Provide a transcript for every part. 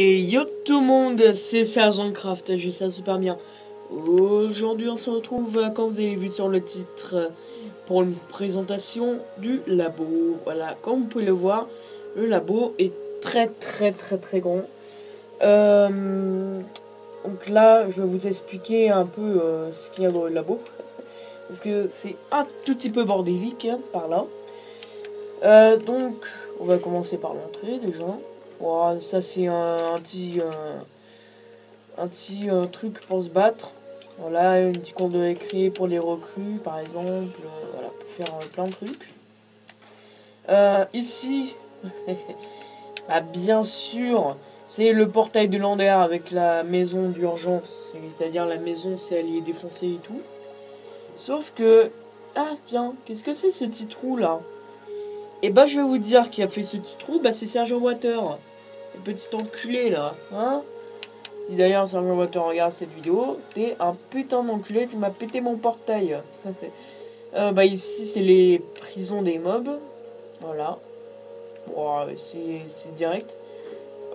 Et yo tout le monde, c'est Sergent Craft, j'ai ça super bien. Aujourd'hui on se retrouve, comme vous avez vu sur le titre, pour une présentation du labo. Voilà, comme vous pouvez le voir, le labo est très grand. Donc là, je vais vous expliquer un peu ce qu'il y a dans le labo. Parce que c'est un tout petit peu bordélique, hein, par là. Donc, on va commencer par l'entrée déjà. Voilà, ça c'est un petit truc pour se battre. Voilà, un petit qu'on doit créer pour les recrues, par exemple. Voilà, pour faire plein de trucs. Ici, bah, bien sûr, c'est le portail de Lander avec la maison d'urgence. C'est-à-dire la maison, si elle est défoncée et tout. Sauf que... Ah, tiens, qu'est-ce que c'est ce petit trou là? Et bah, je vais vous dire qui a fait ce petit trou, bah c'est Sergent Water. Le petit enculé là, hein? Si d'ailleurs Sergent Water regarde cette vidéo, t'es un putain d'enculé, tu m'as pété mon portail. Bah ici c'est les prisons des mobs. Voilà. Bon, c'est direct.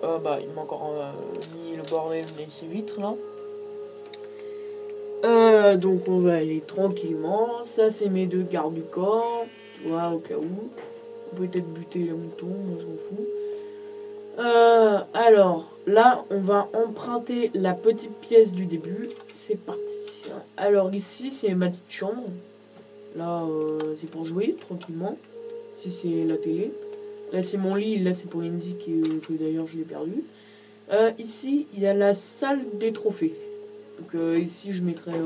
Bah il m'a encore mis le bordel de ces vitres là. Donc on va aller tranquillement. Ça c'est mes deux gardes du corps. Tu vois, au cas où. Peut-être buter les moutons, moi je m'en fous. Alors, là, on va emprunter la petite pièce du début. C'est parti. Alors ici, c'est ma petite chambre. Là, c'est pour jouer, tranquillement. Ici, c'est la télé. Là, c'est mon lit. Là, c'est pour Indy, que d'ailleurs, je l'ai perdu. Ici, il y a la salle des trophées. Donc ici, je mettrai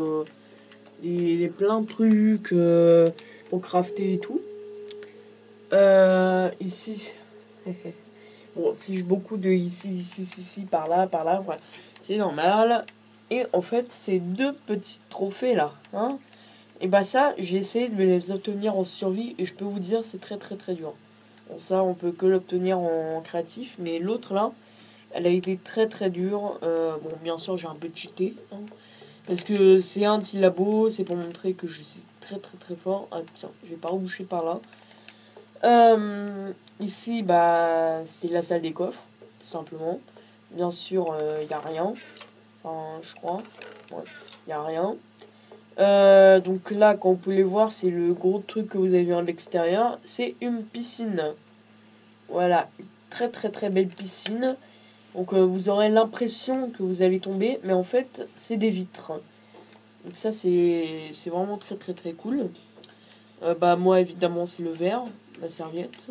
plein de trucs pour crafter et tout. Ici... Bon, si j'ai beaucoup de ici, par là, voilà. C'est normal. Et en fait, ces deux petits trophées là, hein, et bah ça, j'ai essayé de les obtenir en survie et je peux vous dire, c'est très dur. Bon, ça, on peut que l'obtenir en créatif, mais l'autre là, elle a été très dure. Bon, bien sûr, j'ai un peu cheaté, hein, parce que c'est un petit labo, c'est pour montrer que je suis très fort. Ah tiens, je vais pas reboucher par là. Ici, bah, c'est la salle des coffres, tout simplement. Bien sûr, il n'y a rien. Enfin, je crois. Ouais, il n'y a rien. Donc là, comme vous pouvez voir, c'est le gros truc que vous avez vu à l'extérieur. C'est une piscine. Voilà, très belle piscine. Donc vous aurez l'impression que vous allez tomber, mais en fait, c'est des vitres. Donc ça, c'est vraiment très cool. Bah, moi, évidemment, c'est le verre, ma serviette.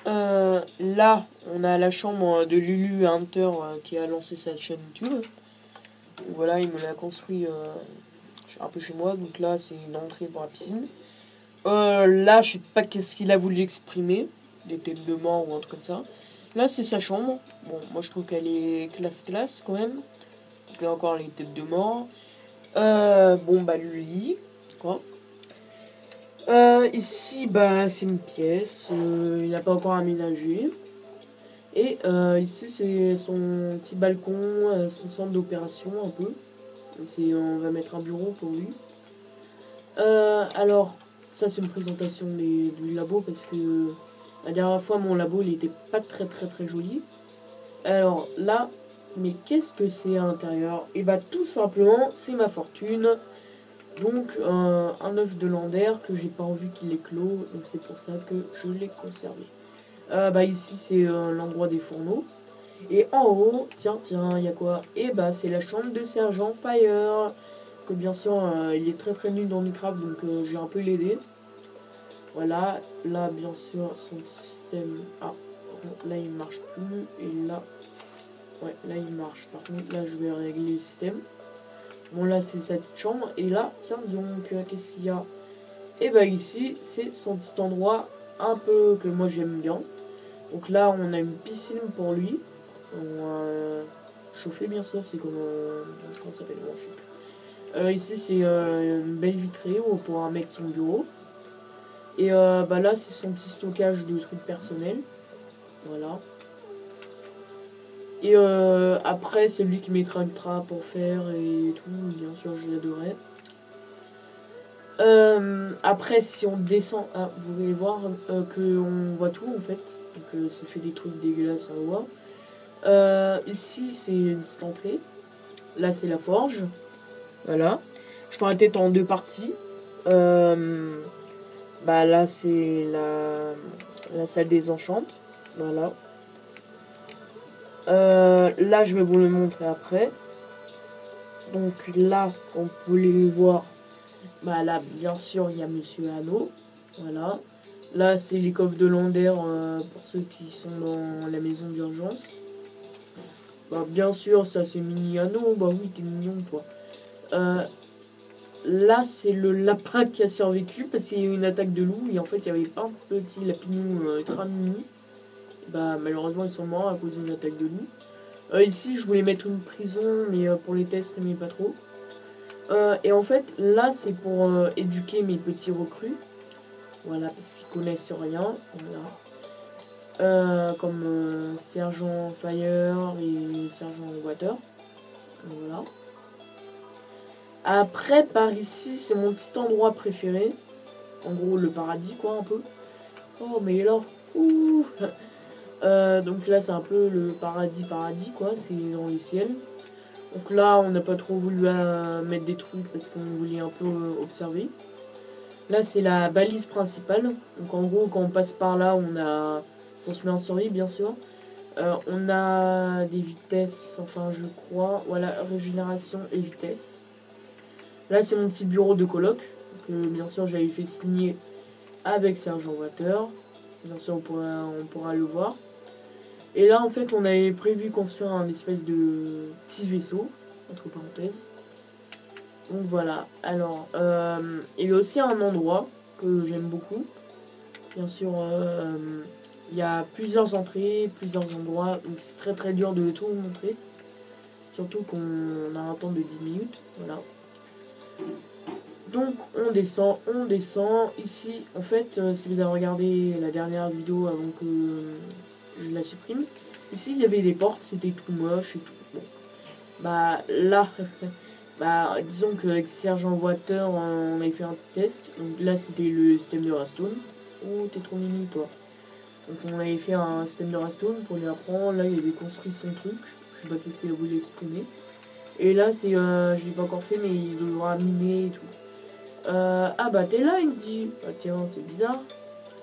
Là, on a la chambre de Lulu Hunter qui a lancé sa chaîne YouTube. Donc, voilà, il me l'a construit un peu chez moi. Donc là, c'est une entrée pour la piscine. Là, je sais pas qu'est-ce qu'il a voulu exprimer. Des têtes de mort ou un truc comme ça. Là, c'est sa chambre. Bon, moi, je trouve qu'elle est classe quand même. Donc là, encore les têtes de mort. Bon, bah, le lit, quoi. Ici, bah, c'est une pièce. Il n'a pas encore aménagé. Et ici, c'est son petit balcon, son centre d'opération un peu. Donc, on va mettre un bureau pour lui. Alors, ça, c'est une présentation du labo parce que la dernière fois, mon labo, il était pas très joli. Alors là, mais qu'est-ce que c'est à l'intérieur? Et bah, tout simplement, c'est ma fortune. Donc un œuf de Lander que j'ai pas envie qu'il éclot, donc c'est pour ça que je l'ai conservé. Bah ici c'est l'endroit des fourneaux. Et en haut, tiens, il y a quoi? Et bah c'est la chambre de Sergent Fire. Que bien sûr il est très nul dans Minecraft, donc j'ai un peu l'aider. Voilà, là bien sûr son système. Ah, là il marche plus. Et là, ouais, là il marche. Par contre là je vais régler le système. Bon là c'est sa petite chambre et là tiens donc qu'est-ce qu'il y a? Et bah ici c'est son petit endroit un peu que moi j'aime bien. Donc là on a une piscine pour lui. On va chauffer bien sûr, c'est comme comment ça s'appelle, bon, je sais plus. Ici c'est une belle vitrée où on pourra mettre son bureau. Et bah là c'est son petit stockage de trucs personnels. Voilà. Et après c'est lui qui mettra une trappe pour faire et tout, bien sûr je l'adorais. Après si on descend, vous allez voir qu'on voit tout en fait, donc ça fait des trucs dégueulasses on voit. Ici, c'est une petite entrée. Là, c'est la forge. Voilà. Je ferai peut-être en 2 parties. Bah là, c'est la salle des enchantes. Voilà. Là, je vais vous le montrer après. Donc là, comme vous pouvez le voir, bah là, bien sûr, il y a Monsieur Anneau. Voilà. Là, c'est les coffres de Lander pour ceux qui sont dans la maison d'urgence. Bah, bien sûr, ça c'est Mini Anneau. Bah oui, t'es mignon, toi. Là, c'est le lapin qui a survécu parce qu'il y a eu une attaque de loup. Et en fait, il y avait plein de petits lapinous ultra mini. Bah, malheureusement, ils sont morts à cause d'une attaque de loup. Ici, je voulais mettre une prison, mais pour les tests, mais pas trop. Et en fait, là, c'est pour éduquer mes petits recrues. Voilà, parce qu'ils connaissent rien. Voilà. Comme Sergent Fire et Sergent Water. Voilà. Après, par ici, c'est mon petit endroit préféré. En gros, le paradis, quoi, un peu. Oh, mais là, ouh. Donc là, c'est un peu le paradis, quoi. C'est dans les ciels. Donc là, on n'a pas trop voulu mettre des trucs parce qu'on voulait un peu observer. Là, c'est la balise principale. Donc en gros, quand on passe par là, on se met en survie, bien sûr. On a des vitesses, enfin, je crois. Voilà, régénération et vitesse. Là, c'est mon petit bureau de coloc. Que bien sûr, j'avais fait signer avec Sergent Water. Bien sûr, on pourra le voir. Et là, en fait, on avait prévu construire un espèce de petit vaisseau, entre parenthèses. Donc voilà. Alors, il y a aussi un endroit que j'aime beaucoup. Bien sûr, il y a plusieurs entrées, plusieurs endroits. Donc c'est très très dur de tout vous montrer. Surtout qu'on a un temps de 10 minutes. Voilà. Donc on descend. Ici, en fait, si vous avez regardé la dernière vidéo avant que je la supprime, ici il y avait des portes, c'était tout moche et tout. Bon. Bah là, bah disons qu'avec Sergent Water, on avait fait un petit test. Donc là, c'était le système de Rastone. Oh, t'es trop mimi, toi. Donc on avait fait un système de Rastone pour lui apprendre. Là, il avait construit son truc. Je sais pas qu'est-ce qu'il a voulu exprimer. Et là, c'est, je l'ai pas encore fait, mais il devra mimer et tout. Ah bah t'es là, il me dit. Ah tiens, c'est bizarre.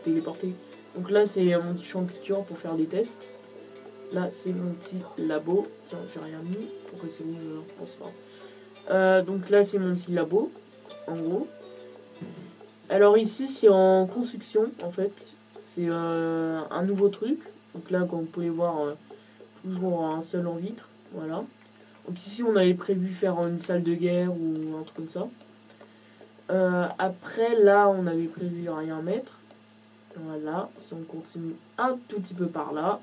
Téléporté. Donc là, c'est mon petit champ de culture pour faire des tests. Là, c'est mon petit labo. Tiens, j'ai rien mis. Pourquoi c'est rouge? Je pense pas. Donc là, c'est mon petit labo, en gros. Alors ici, c'est en construction, en fait. C'est un nouveau truc. Donc là, comme vous pouvez voir, toujours un seul en vitre. Voilà. Donc ici, on avait prévu faire une salle de guerre ou un truc comme ça. Après, là, on avait prévu rien mettre. Voilà. Si on continue un tout petit peu par là.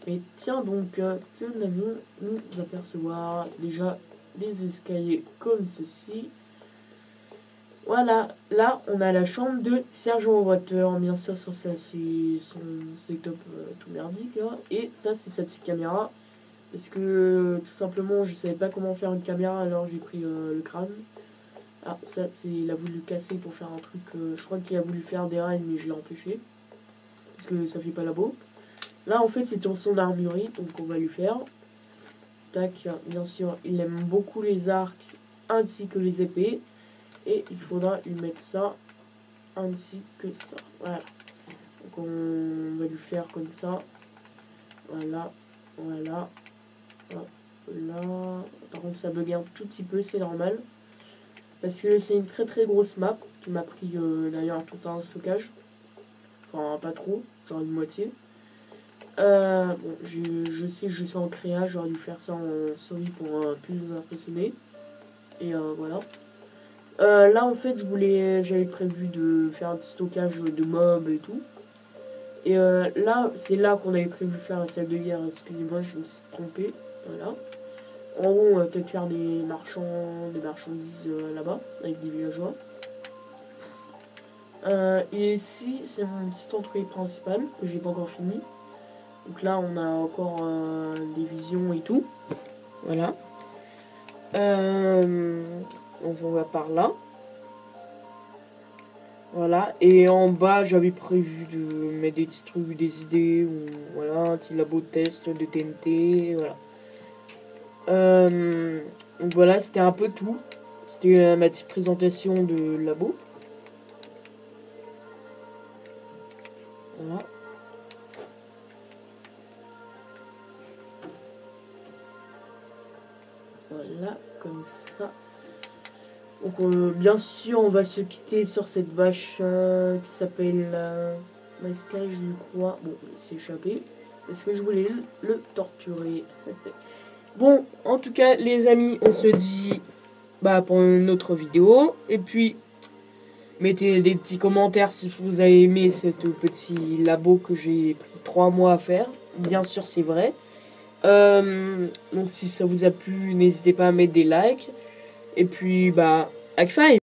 Et tiens donc, que n'avons-nous apercevoir déjà des escaliers comme ceci. Voilà, là on a la chambre de Sergent Water, bien sûr sur ça c'est son setup tout merdique là. Et ça c'est sa petite caméra, parce que tout simplement je savais pas comment faire une caméra alors j'ai pris le crâne. Ah ça c'est il a voulu le casser pour faire un truc, je crois qu'il a voulu faire des rails mais je l'ai empêché, parce que ça fait pas labo. Là en fait c'est dans son armurerie donc on va lui faire. Tac, bien sûr il aime beaucoup les arcs ainsi que les épées. Et il faudra lui mettre ça ainsi que ça. Voilà. Donc on va lui faire comme ça. Voilà. Voilà. Hop là. Par contre ça bug un tout petit peu, c'est normal. Parce que c'est une très très grosse map qui m'a pris d'ailleurs tout un stockage. Enfin pas trop, genre une moitié. Bon, je sais que je suis en créa, j'aurais dû faire ça en souris pour plus vous impressionner. Et voilà. Là en fait j'avais prévu de faire un petit stockage de mobs et tout. Et là c'est là qu'on avait prévu faire la salle de guerre. Excusez-moi, je me suis trompé. Voilà. En haut on va peut-être faire des marchandises là-bas avec des villageois. Et ici c'est mon petit entrée principale que j'ai pas encore fini. Donc là on a encore des visions et tout. Voilà. Donc on va par là. Voilà, et en bas j'avais prévu de mettre des idées, ou voilà, un petit labo de test de TNT, voilà. Donc voilà, c'était un peu tout. C'était ma petite présentation de labo. Voilà. Voilà, comme ça. Donc bien sûr, on va se quitter sur cette vache qui s'appelle Masca, je crois. Bon, il s'est échappé. Est-ce que je voulais le torturer? Bon, en tout cas, les amis, on se dit pour une autre vidéo. Et puis, mettez des petits commentaires si vous avez aimé ce petit labo que j'ai pris 3 mois à faire. Bien sûr, c'est vrai. Donc, si ça vous a plu, n'hésitez pas à mettre des likes. Et puis, high five!